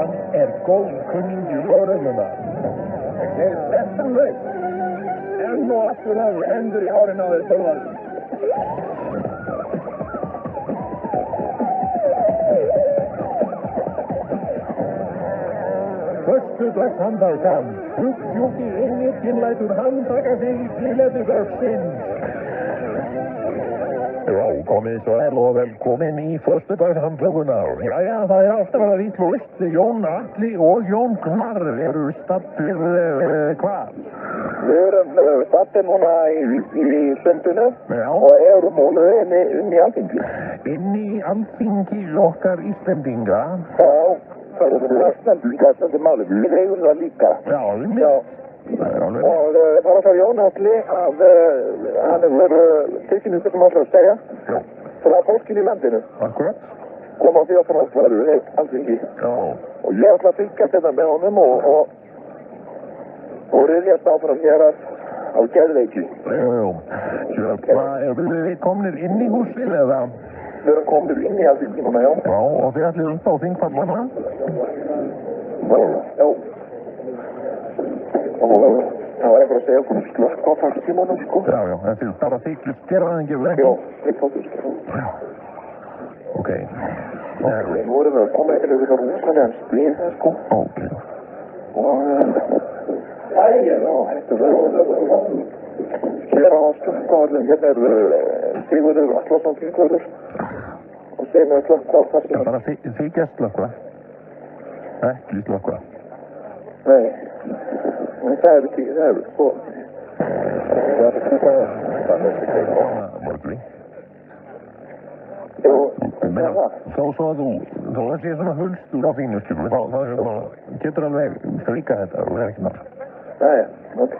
Hann góð kunningi lögreglunnar. Ég þetta laus. Enn og aftur það endur í hárin á þér Þorvaldur. Föstudagshandarkan. Flugsjúki engillinn lætur handtaka sig í tilefni verksins. Já, komið svo og velkomin í föstudagshandtökuna. Jæja, það alltaf að vítlust. Jón Atli og Jón Gnarr eru staddir hvað? Við erum staddir núna í Sundinu og erum núna inn í Alþingi. Inn í Alþingi okkar Íslendinga? Já, það eru Íslendinga málið. Við eigum það líka. Já, við. Það alveg. Og það að Jón Atli að hann verið tekinn sem alltaf að segja. Já. Frá fólkinu í landinu. Akkurat. Koma á því að það verður Alþingi. Já. Og ég ætla að fylgja þetta með honum og ryðjast áfram hér á Geðveiki. Jú. Við komnir inn í húsið eða? Við erum komnir inn í Alþingi núna, já. Já, og þið allir upp á þingpallana? Já. Og það var eitthvað að segja okkur slökk á fagstímanum, sko. Já, en þið bara þykist gera það ekki vel? Já, þykist. Já. Ok. Nú erum við að koma eitthvað við á rúsanlegan spil, sko. Ok. Og þetta verður hér á slökkvaðurinn, hérna Sigurður Atlason Sigurður og segir mér slökk á fagstímanum. Það bara þykjast slökkva? Ekki slökkva? Nei, það er ekki, sko. Morgli. Jú, Þó svo að þú sé svona hulstur á fínustu, þá getur alveg strýka þetta og verður ekki nátt. Jæja, ok.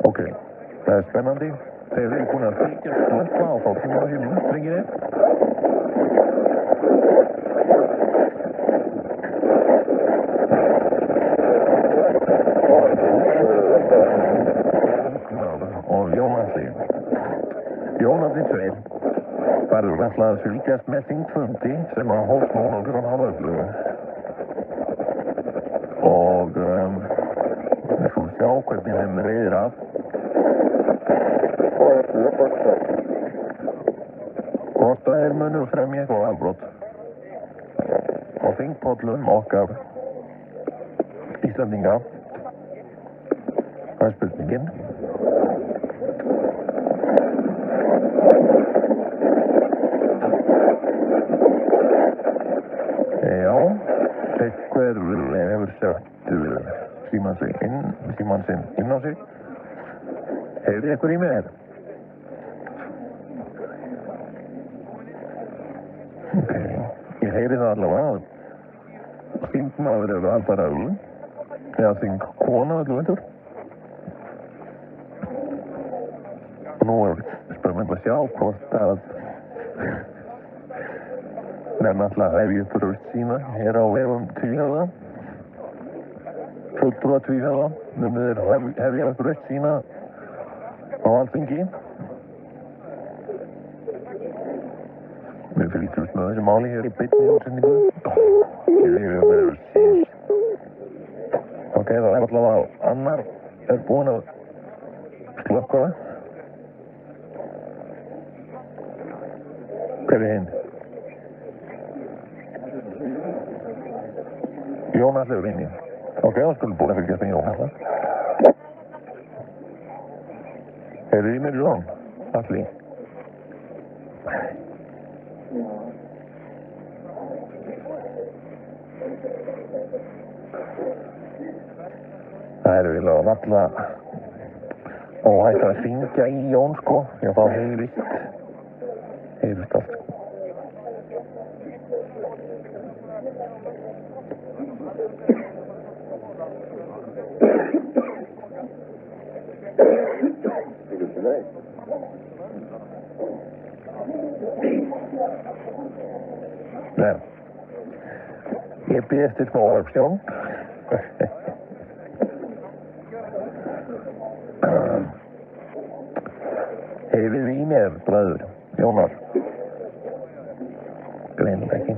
Ok, það er spennandi. Þeir eru búin að þykjast slökkva á tíma sínum, drengir þið? Og Jón Atli 2 verður ætlað að fylgjast með þingfundi sem að hófst núna klukkan 11:30. Og við skulum sjá hvernig þeim reiðir af. Hvort að þeir munu fremja eitthvað afbrot á þingpollum okkar Íslendinga. Það er spurningin. Já, eitthvað hefur sett síman sinn inn á sig. Heyrði eitthvað í mér? Ok, ég heyri það allavega að þingmaður eru alltaf ræðu. Eða þingkona öllu veitur. Nú er spennandi að sjá hvort að menn alltaf hefði upp röst sína hér á vegum tvíhöfða. Fulltrúa tvíhöfða. Þeir hefði upp röst sína á Alþingi. Við fylgjumst með þessi máli hér í beinni útsendingu. Hér hefur verið síðan. Ok, það er alltaf að annar er búinn að slökkva það. Hver er hinn? Jón Atli er inni. Ok, þá skulum búin að fylgjast með Jón Atli. Heyrðu í mér Jón Atli? Það er vel að valla óhætt að syngja í Jón, sko, því að þá heyrist allt, sko. Nei, ég bið eftir smá orðstjón. Heyrið í mér, bræður, Jónar. Greinilega ekki.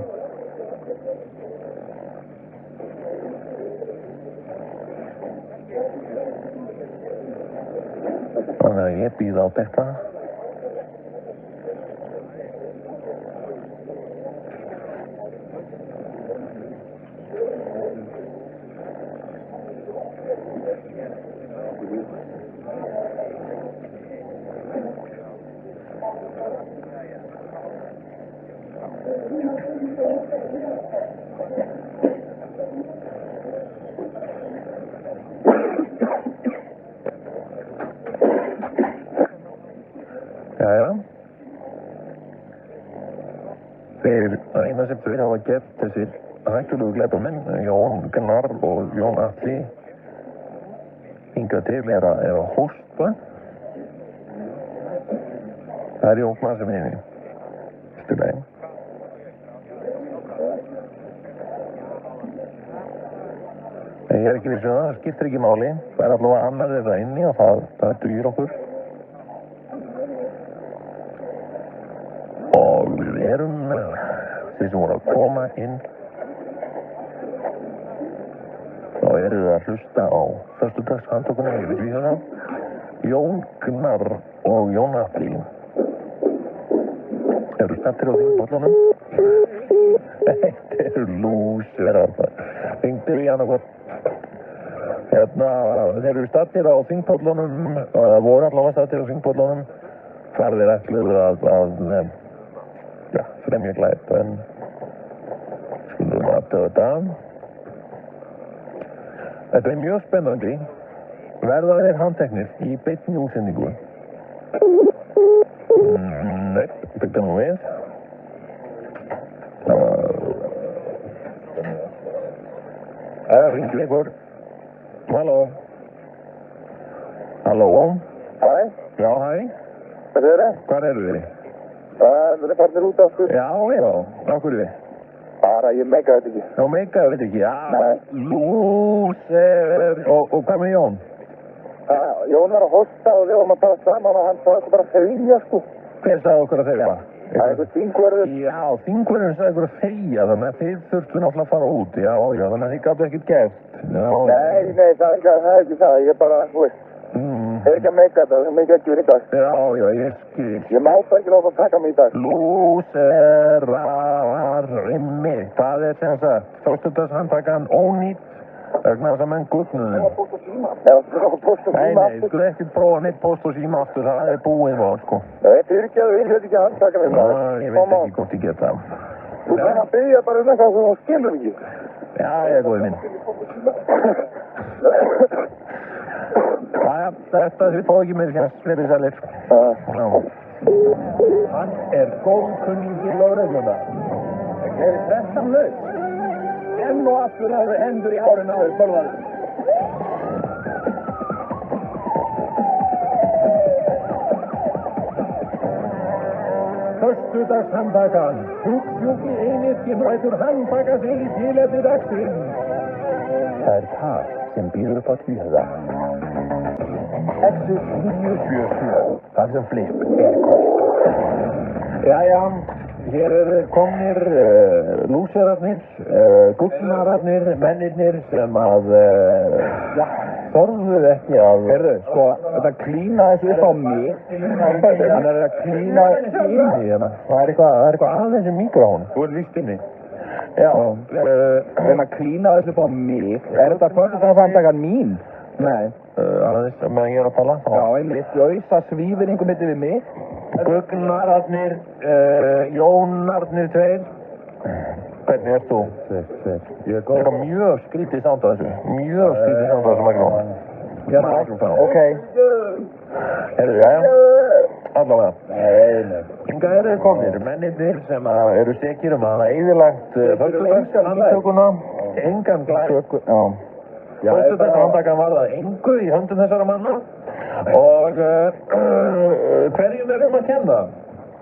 Þannig að ég býð á þetta. Jæja. Þeir eina sem þeir hafa gert þessir hættulegu glæpamenn, Jón Gnarr og Jón Atli, hingað til er að hósta. Það er Jón Gnarr sem eini. Fyrstu lagi. Ég er ekki vissu það skiptir ekki máli. Það er allavega annað þeirra inni og það dugir okkur. Og við erum þeir sem voru að koma inn. Þá eru við að hlusta á föstudagshandtökuna yfir víðuna. Jón Gnarr og Jón Atli eru staddir á þingbollunum. Þetta eru lúsverðar. Hringdir í annað þeir eru staddir á þingbollunum, það voru allavega staddir á þingbollunum. Þar þeir ætluðu að fremja glæp, en skulum við aftöða þetta. Þetta er mjög spennandi. Verða þeir handteknir í beinni útsendingu? Nei, byggja nú við. Hringdu ykkur. Halló. Halló. Hæ? Já, hæ. Hvað er það? Hvar eru þið? Það er farnir út af sko. Já, af hverju þið? Bara, ég meika þetta ekki. Já, meikaðu þetta ekki, já. Nei. Lúser. Og hvað með Jón? Jón var að hosta og við varum að tala saman og hann fór eitthvað bara að þegja sko. Hver sagði okkur að þegja? Það er eitthvað þingverður. Já, þingverðurinn sagði okkur að þegja, þannig að þið þurftu náttúrulega að fara út. Já, þannig að þið gátu ekkert gert. Nei, það er ekki það. Ég bara, þú veist. Það er ekki að meika þetta, það meika ekki verið í dag. Já, ég skil. Ég má það ekki láta að taka mig í dag. Lúserarrimmi. Það er sem sagt, föstudagshandtakan ónýtt vegna þess að menn guggnuðu. Póst og síma. Já, það var póst og síma aftur. Nei, skulle ekkert prófa neitt póst og síma aftur, það er búið var, sko. Þetta er ekki að við viljum ekki handtaka mig það. Ég veit ekki hvort ég get það. Þú þarf að byggja bara eitthvað sem þú skilur ekki. Já, ég er góðið minn. Jæja, þetta þið fóðu ekki með þess fleiri sælir. Hann er góðkunningi lögregluna. Það er 13 laus. Enn og aftur hafði hendur í hárinu á þér bölvaður. Föstudagshandtakan. Sjúki einirkinn rætur handtaka sig í tilefni dagsins. Það er það sem býður upp á tvíhöfða. Exit 977. Það sem flip er kost. Jæja, hér eru komnir lúserarnir, gullnararnir, mennirnir sem að, þorðuðu ekki að... Heyrðu, sko, þetta klína þessu upp á mig. Hann er að klína inni hérna. Það er eitthvað aðeins í mikrofón. Þú er víst inni. Já. Hann að klína þessu upp á mig. Er þetta föstudagshandtakan mín? Nei. Aðeins meðan ég er að tala. Já, einmitt. Auðsa svífirningu mitt yfir mig. Gugnararnir, Jónarnir tveir. Hvernig ert þú? Tveir. Ég er góð. Það er mjög skrítið sánd á þessu. Mjög skrítið sánd á þessu mikrofón. Ok. Heyrðu, jæja. Allavega. Nei. Hingað eru þeir komnir. Mennirnir sem eru sekir að hafa eyðilagt föstudagshandtökuna. Engan glæp. Já. Föstudagshandtakan var það engu í höndum þessara manna. Og hverjum er að kenna?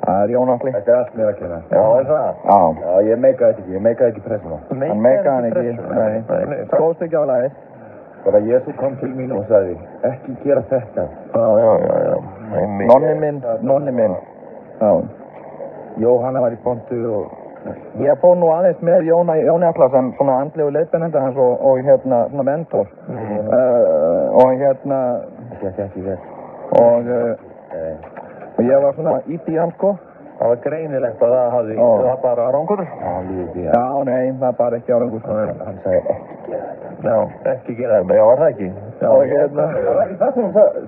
Það er Jón Atli. Þetta er allt mér að kenna. Já, er það? Já. Já, ég meika þetta ekki. Ég meika ekki pressuna. Hann meikaði hann ekki. Nei. Stóðst ekki á lagið. Bara Jesú kom til mín og sagði, ekki gera þetta. Já. Nonni minn. Já. Jóhanna var í pontu og... Ég fór nú aðeins með Jóni Atla sem svona andlegu leiðbeinandi hans og svona mentor. Og Þetta gekk ekki vel. og ég var svona ít í hann sko. Það var greinilegt að það hafði, það var bara árangur. Já, nei, það var bara ekki árangur. Hann sagði ekki gera þetta. Já, ekki gera þetta, já, var það ekki? Já, hérna. Það var ekki það sem hann sagði.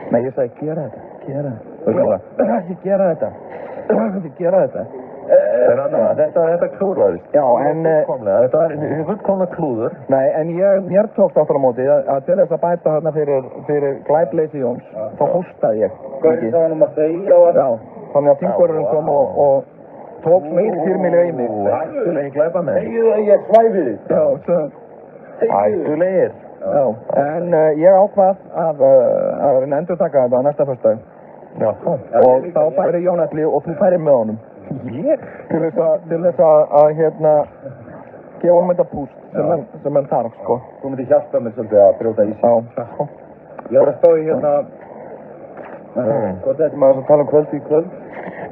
Nei, ég sagði gera þetta, gera þetta. Og ég bara, ekki gera þetta, ekki gera þetta. Þetta klúðraðist. Já, en... Þetta var fullkomna klúður. Nei, en mér tókst aftur á móti að til þess að bæta þarna fyrir glæpleysi Jóns, þá hóstaði ég. Hvernig sagði hann að þegja og að... Já, þannig að þingvörðurinn kom og tók smið fyrir mig í mig. Hættulegi glæpa með. Þegið það ég svæfið þig. Já, svo... Hættulegir. Já, en ég ákvað að reyna að endurtaka þetta á næsta föstudag. Já. Og þá færi Jón Atli og þú færir með honum. Ég? Til þess að hérna, gefa honum þetta púst sem hann þarf, sko. Þú myndir hjálpa mér svolítið að brjóta í sig. Já. Ég var að spá í hérna... Hvort þetta maður að tala um kvöld í kvöld?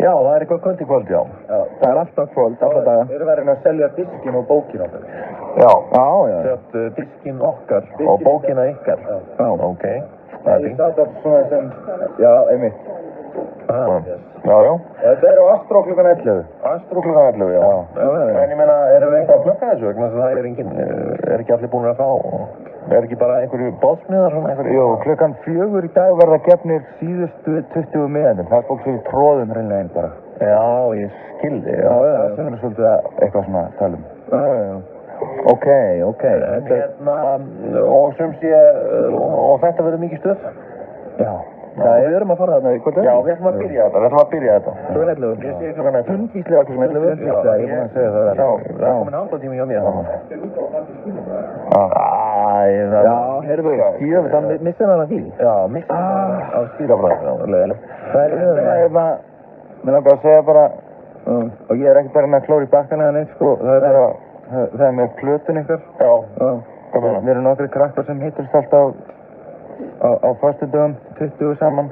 Já, það er eitthvað kvöld í kvöld, já. Það er alltaf kvöld, alla daga. Við erum verið að selja diskin og bókin okkar. Já. Já. Sett diskin okkar og bókina ykkar. Já. Ok. Það er Ég fínt. satt á svona sem... Já, einmitt. Já. Þetta er á Astró klukkan 11. Astró klukkan 11, já. En ég meina, erum við eitthvað að plugga þessu vegna þess að það er engin, er ekki allir búin að fá? Er ekki bara einhverju boðsmiðar svona einhverju? Jú, klukkan 4 í dag verða gefnir síðustu 20 miðanum. Það er fólk sem við tróðum hreinlega einn bara. Já, ég skildi, já. Það sem er svolítið eitthvað svona að tala um. Já. Ok. En hérna, og sem sé, og þetta verður mikið stöð? Já. Við erum að fara þarna í kvöldu? Já, við ætlum að byrja þetta, Klukkan 11. Ég sé klukkan 11. Fundvíslega klukkan 11. Já, ég er búin að segja það. Já, það er komin halvtími hjá mér þannig. Já, heyrðu, það missum við því. Já, missum við á skýrafræðinu. Það er Mér langar að segja bara, og ég er ekki bara að klóra í bakkana eða neitt, sko, það er með plötun ykkar. Já. Við erum nokkri krakkar sem hittust alltaf á föstudögum, 20 saman.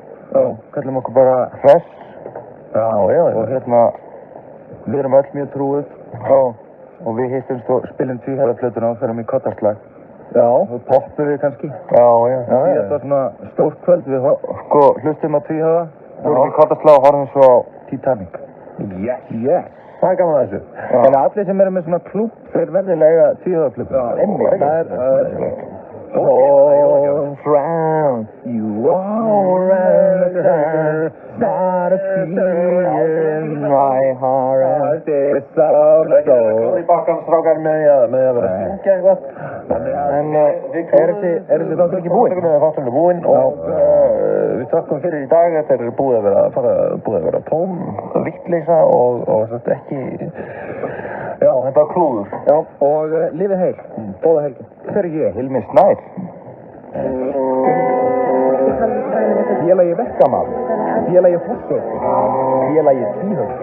Kallum okkur bara Hress. Já. Og hérna, við erum öll mjög trúið. Og við hittumst og spilum tvíhæðarplötuna og ferum í kottarslag. Já. Og poppum við kannski. Já. Síðast var svona stórt kvöld, við sko hlustum á tvíhæða. Fórum í kottarslag og horfum svo á Titanic. Yes. Það er gaman að þessu. En allir sem eru með svona klúbb, þeir verðilega tvíhæðarplötu. Einmitt, það er... All around you all around, not a fear in my heart, it's all Í bakkan strákar með að vera að syngja eitthvað. En er þessi þáttur ekki búinn? Þátturinn er búinn og við þakkum fyrir í dag. Þetta er búið að vera tóm, vittleysa og ekki... Já, þetta var klúður. Já, og lifið heil, góða helgi. Hver er ég? Hilmi Snær. Félagi Verkamann, félagi Fossur, félagi Tvíhöfn.